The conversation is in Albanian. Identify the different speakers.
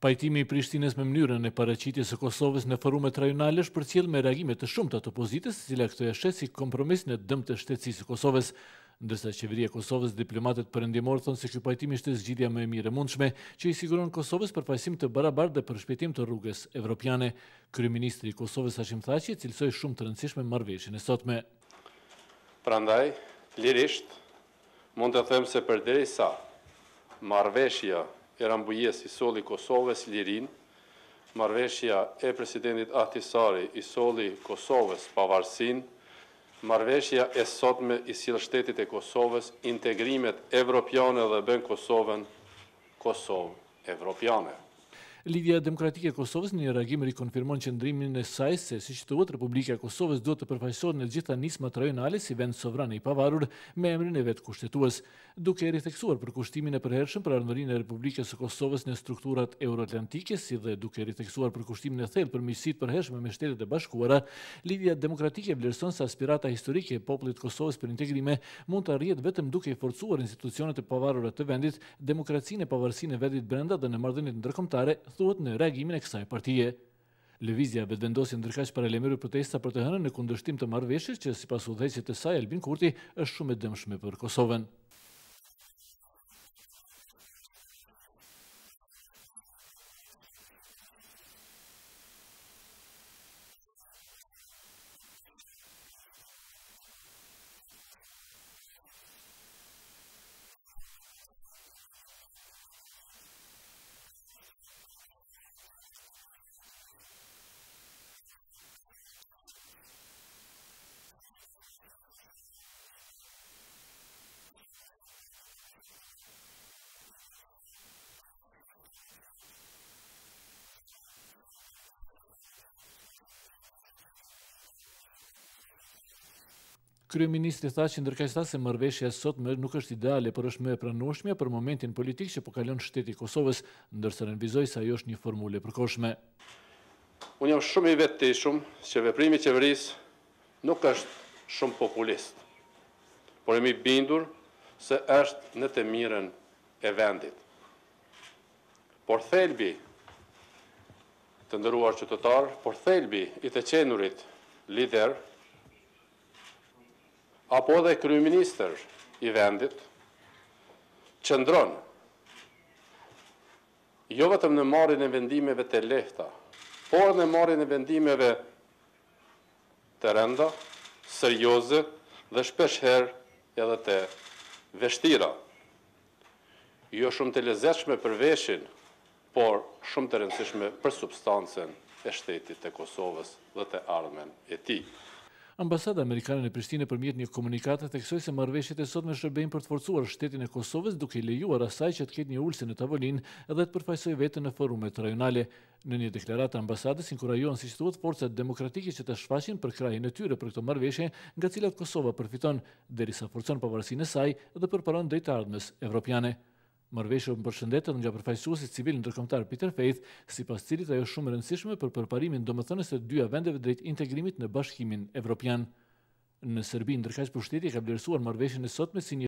Speaker 1: Pajtimi i Prishtinës me mënyrën e paraqitjes së Kosovës në forumet rajonale është përcjell me reagime të shumta të opozitës, e cila këtë e sheh si kompromis në dëm të shtetësisë së Kosovës. Ndërsa qeveria e Kosovës, diplomatët perëndimor thonë se ky pajtim ishte zgjidhja më e mirë e mundshme që i siguron Kosovës përfaqësim të barabartë dhe përshpejtim të rrugës evropiane. Kryeministri i Kosovës Hashim Thaçi cilësoi shumë të rëndësishme marrëveshjen e sotme.
Speaker 2: Prandaj, lirisht mund të them se përderisa marrëveshja e Rambujës i solli Kosovës lirin, marrëveshja e presidentit Ahtisari i solli Kosovës pavarësinë, marrëveshja e sotme i sjell shtetit e Kosovës integrimet evropiane dhe bën Kosovën Kosovë evropiane.
Speaker 1: Lidhja Demokratike e Kosovës në një reagim rikonfirmon qëndrimin e saj se, siç thuhet, Republika e Kosovës duhet të përfaqësohet në të gjitha nismat rajonale si vend sovran i pavarur me emrin e vet kushtetues, duke ritheksuar përkushtimin e përhershëm për ardhmërinë e Republikës së Kosovës në strukturat euroatlantike, si dhe duke ritheksuar përkushtimin e thellë për miqësitë përhershme me Shtetet e Bashkuara. Lidhja Demokratike vlerëson se aspirata historike e popullit të Kosovës për integrime mund të arrihet vetëm duke i forcuar institucionet e pavarura të vendit, demokracinë e pavarësinë e vendit brenda dhe në marrëdhëniet ndërkombëtare, thuhet në reagimin e kësaj partie. Lëvizja vetëvendosje ndërkaq paralajmëroi protesta për të hënën në kundërshtim të marrëveshjes që sipas udhëheqësit të saj Albin Kurti është shumë e dëmshme për Kosovën. Kryeministri tha që ndërkaq tha se marrëveshja sotme nuk është ideale, por është më e pranueshme për momentin politik që po kalon shteti i Kosovës, ndërsa rënvizoi se ajo është një formulë e përkohshme.
Speaker 2: Unë jam shumë i vetëdijshëm që veprimi i qeverisë nuk është shumë populist, por jam i bindur se është në të mirën e vendit. Por thelbi të nderuar qytetar, por thelbi i të qenurit lider apo edhe kryeministër i vendit qëndron jo vetëm në marrjen e vendimeve të lehta, por në marrjen e vendimeve të rënda, serioze dhe shpeshherë edhe të vështira. Jo shumë të lezetshme për veshin, por shumë të rëndësishme për substancën e shtetit të Kosovës dhe të ardhmen e tij.
Speaker 1: Ambasada amerikane në Prishtinë përmjet një komunikate theksoi se marrëveshjet e sotme shërbejnë për të forcuar shtetin e Kosovës duke i lejuar asaj që të ketë një ulse në tavolinë dhe të përfaqësojë veten në forumet rajonale. Në një deklaratë ambasadës inkurajohen, siç thuhet, forcat demokratike që të shfaqin përkrahjen e tyre për këtë marrëveshje, nga të cilat Kosova përfiton, derisa forcon pavarësinë e saj dhe përparon drejt ardhmës evropiane. Marrëveshja u përshëndetet nga përfaqësuesi civil ndërkombëtar Peter Faith, sipas cilit ajo është shumë e rëndësishme për përparimin domethënës së dy vendeve drejt integrimit në Bashkimin Evropian. Në Serbi, ndërkaq pushteti ka vlerësuar marrëveshjen e sotme si një